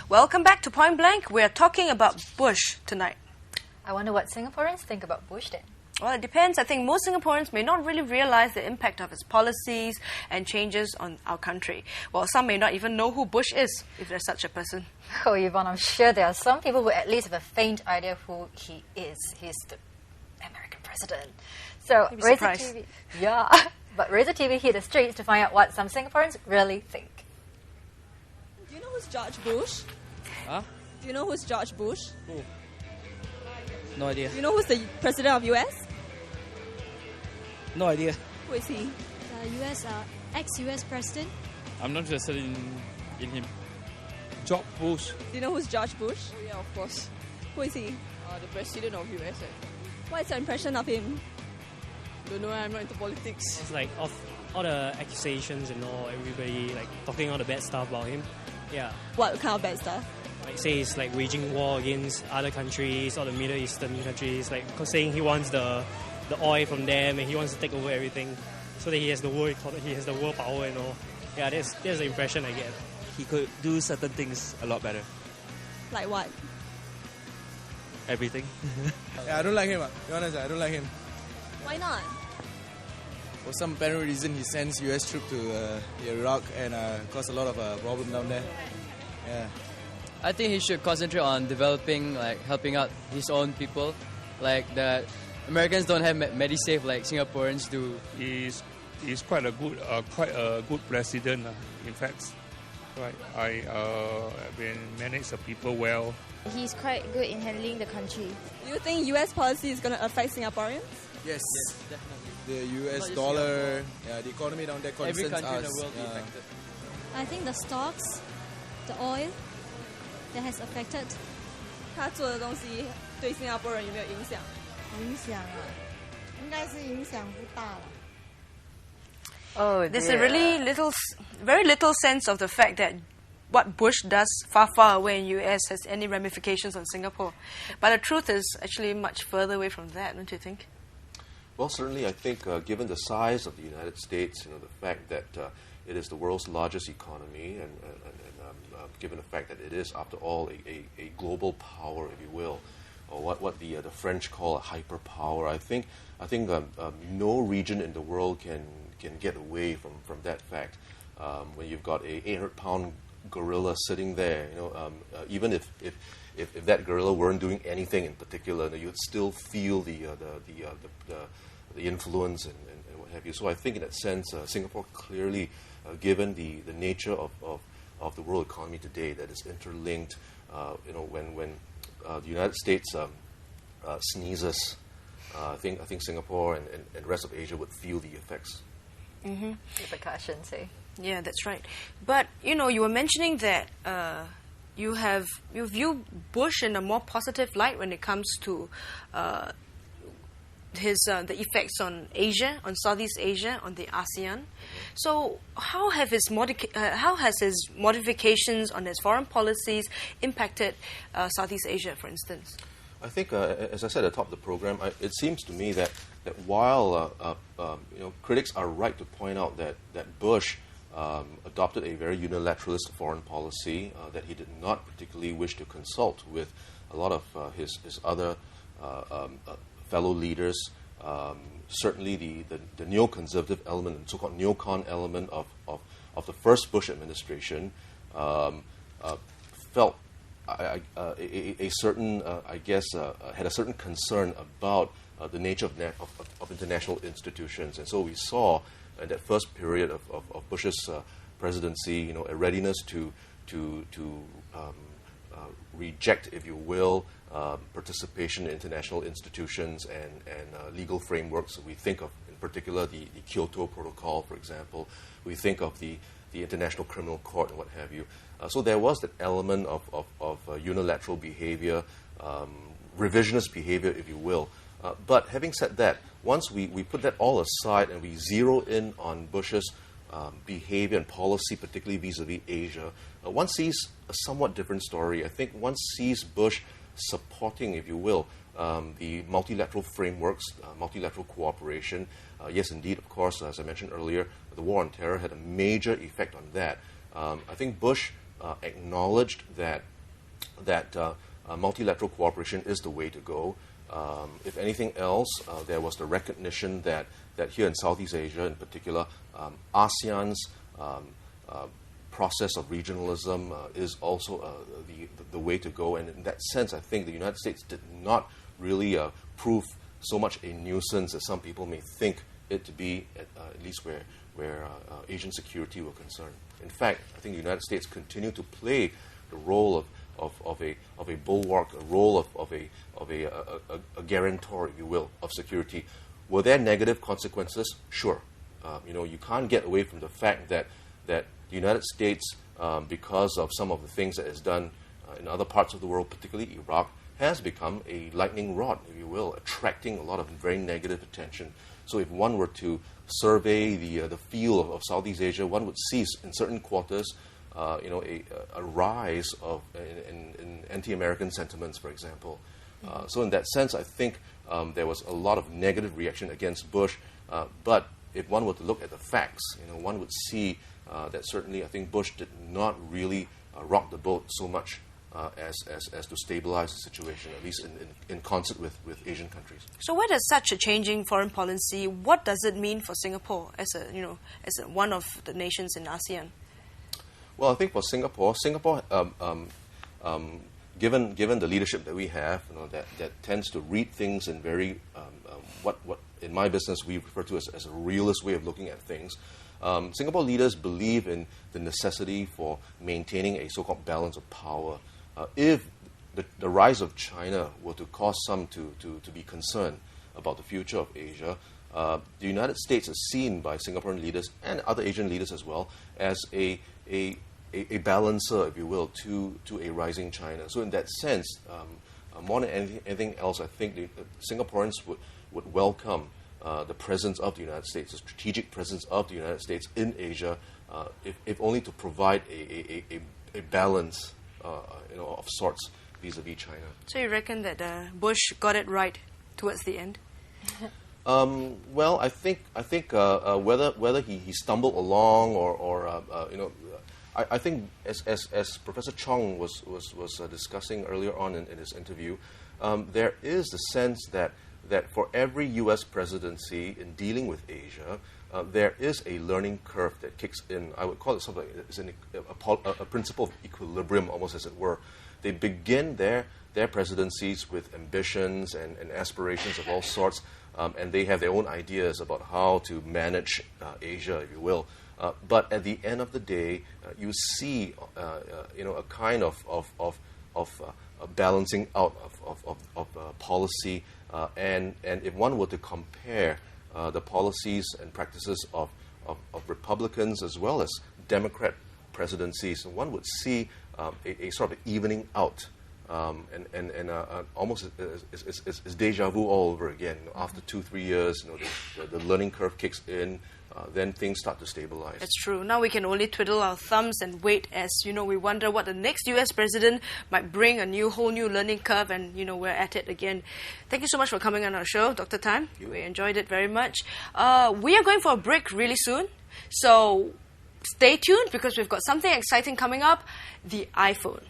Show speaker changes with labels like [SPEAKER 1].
[SPEAKER 1] Welcome back to Point Blank. We're talking about Bush tonight.
[SPEAKER 2] I wonder what Singaporeans think about Bush then.
[SPEAKER 1] Well, it depends. I think most Singaporeans may not really realize the impact of his policies and changes on our country. Well, some may not even know who Bush is, if there's such a person.
[SPEAKER 2] Oh, Yvonne, I'm sure there are some people who at least have a faint idea of who he is. He's the American president. So, Razor TV, but Razor TV hit the streets to find out what some Singaporeans really think.
[SPEAKER 3] Do you know who's George Bush?
[SPEAKER 4] Huh?
[SPEAKER 3] Do you know who's George Bush?
[SPEAKER 4] Who? No idea.
[SPEAKER 3] Do you know who's the president of US?
[SPEAKER 4] No idea.
[SPEAKER 3] Who is he?
[SPEAKER 5] Ex-US president.
[SPEAKER 4] I'm not interested in him. George Bush.
[SPEAKER 3] Do you know who's George Bush?
[SPEAKER 6] Oh, yeah, of course.
[SPEAKER 3] Who is he?
[SPEAKER 6] The president of US.
[SPEAKER 3] What is your impression of him?
[SPEAKER 6] Don't know, I'm not into politics.
[SPEAKER 7] It's like all the accusations and all, everybody like talking all the bad stuff about him. Yeah.
[SPEAKER 3] What kind of bad stuff?
[SPEAKER 7] Like say he's like waging war against other countries, all the Middle Eastern countries, like saying he wants the oil from them and he wants to take over everything, so that he has the world power and all. Yeah, that's the impression I get.
[SPEAKER 8] He could do certain things a lot better.
[SPEAKER 3] Like what?
[SPEAKER 8] Everything.
[SPEAKER 9] Yeah, I don't like him. To be honest, I don't like him.
[SPEAKER 3] Why not?
[SPEAKER 9] For some apparent reason, he sends US troops to Iraq and caused a lot of problems down there. Yeah.
[SPEAKER 10] I think he should concentrate on developing, like helping out his own people, like that. Americans don't have MediSave like Singaporeans do.
[SPEAKER 11] He's quite a good president. In fact, right? I been manage the people well.
[SPEAKER 5] He's quite good in handling the country.
[SPEAKER 3] Do you think US policy is going to affect Singaporeans?
[SPEAKER 9] Yes,
[SPEAKER 10] definitely.
[SPEAKER 9] The US dollar, the economy down there concerns
[SPEAKER 10] Every country
[SPEAKER 9] us.
[SPEAKER 10] in the world be affected.
[SPEAKER 5] I think the stocks, the oil, that has affected.
[SPEAKER 3] 他做的东西对新加坡人有没有影响？
[SPEAKER 12] 影响啊，应该是影响不大了。
[SPEAKER 2] Oh,
[SPEAKER 1] There's a very little sense of the fact that what Bush does far away in US has any ramifications on Singapore. But the truth is actually much further away from that, don't you think?
[SPEAKER 13] Well, certainly, I think given the size of the United States, the fact that it is the world's largest economy, and given the fact that it is, after all, a global power, if you will, or what the French call a hyperpower, I think no region in the world can get away from that fact. When you've got a 800-pound gorilla sitting there, even if that gorilla weren't doing anything in particular, you'd still feel the influence and what have you. So I think in that sense, Singapore clearly, given the nature of the world economy today, that is interlinked. When the United States sneezes, I think Singapore and the rest of Asia would feel the effects.
[SPEAKER 2] Mm-hmm. Repercussions, eh?
[SPEAKER 1] Yeah, that's right. But you were mentioning that you view Bush in a more positive light when it comes to the effects on Asia, on Southeast Asia, on the ASEAN. So how has his modifications on his foreign policies impacted Southeast Asia, for instance?
[SPEAKER 13] I think, as I said at the top of the program, it seems to me that while critics are right to point out that Bush adopted a very unilateralist foreign policy, that he did not particularly wish to consult with a lot of his other fellow leaders. Certainly the neoconservative element and so-called neocon element of the first Bush administration felt a certain, had a certain concern about the nature of international institutions. And so we saw in that first period of Bush's presidency, a readiness to reject, if you will, participation in international institutions and legal frameworks. We think of, in particular, the Kyoto Protocol, for example. We think of the International Criminal Court and what have you. So there was that element of unilateral behavior, revisionist behavior, if you will. But having said that, once we put that all aside and we zero in on Bush's behavior and policy, particularly vis-a-vis Asia, one sees a somewhat different story. I think one sees Bush supporting, if you will, the multilateral frameworks, multilateral cooperation. Yes, indeed, of course, as I mentioned earlier, the war on terror had a major effect on that. I think Bush acknowledged that that multilateral cooperation is the way to go. If anything else, there was the recognition that here in Southeast Asia in particular, ASEAN's process of regionalism is also the way to go. And in that sense, I think the United States did not really prove so much a nuisance as some people may think it to be, at least where Asian security were concerned. In fact, I think the United States continued to play the role of a bulwark, a role of a guarantor, if you will, of security. Were there negative consequences? Sure. You can't get away from the fact that the United States, because of some of the things that it's done in other parts of the world, particularly Iraq, has become a lightning rod, if you will, attracting a lot of very negative attention. So if one were to survey the field of Southeast Asia, one would see in certain quarters, a rise in anti-American sentiments, for example. So in that sense, I think there was a lot of negative reaction against Bush. But if one were to look at the facts, one would see that certainly I think Bush did not really rock the boat so much as to stabilize the situation, at least in concert with Asian countries.
[SPEAKER 1] So where does such a changing foreign policy, what does it mean for Singapore as one of the nations in ASEAN?
[SPEAKER 13] Well, I think for Singapore, given the leadership that we have, that tends to read things in very what in my business we refer to as a realist way of looking at things. Singapore leaders believe in the necessity for maintaining a so-called balance of power. If the rise of China were to cause some to be concerned about the future of Asia, the United States is seen by Singaporean leaders and other Asian leaders as well as a balancer, if you will, to a rising China. So in that sense, more than anything else, I think the Singaporeans would welcome the presence of the United States, the strategic presence of the United States in Asia, if only to provide a balance, of sorts vis-a-vis China.
[SPEAKER 1] So you reckon that Bush got it right towards the end?
[SPEAKER 13] Well, I think whether he stumbled along or I think as Professor Chong was discussing earlier on in his interview, there is the sense that for every U.S. presidency in dealing with Asia, there is a learning curve that kicks in. I would call it something it's a principle of equilibrium, almost as it were. They begin their presidencies with ambitions and aspirations of all sorts, and they have their own ideas about how to manage Asia, if you will. But at the end of the day, you see, a kind of balancing out of policy, and if one were to compare the policies and practices of Republicans as well as Democrat presidencies, one would see a sort of evening out, and almost it's deja vu all over again. After 2-3 years, the learning curve kicks in. Then things start to stabilize.
[SPEAKER 1] It's true. Now we can only twiddle our thumbs and wait as, we wonder what the next U.S. president might bring, a whole new learning curve, and, we're at it again. Thank you so much for coming on our show, Dr. Tan. We enjoyed it very much. We are going for a break really soon, so stay tuned because we've got something exciting coming up, the iPhone.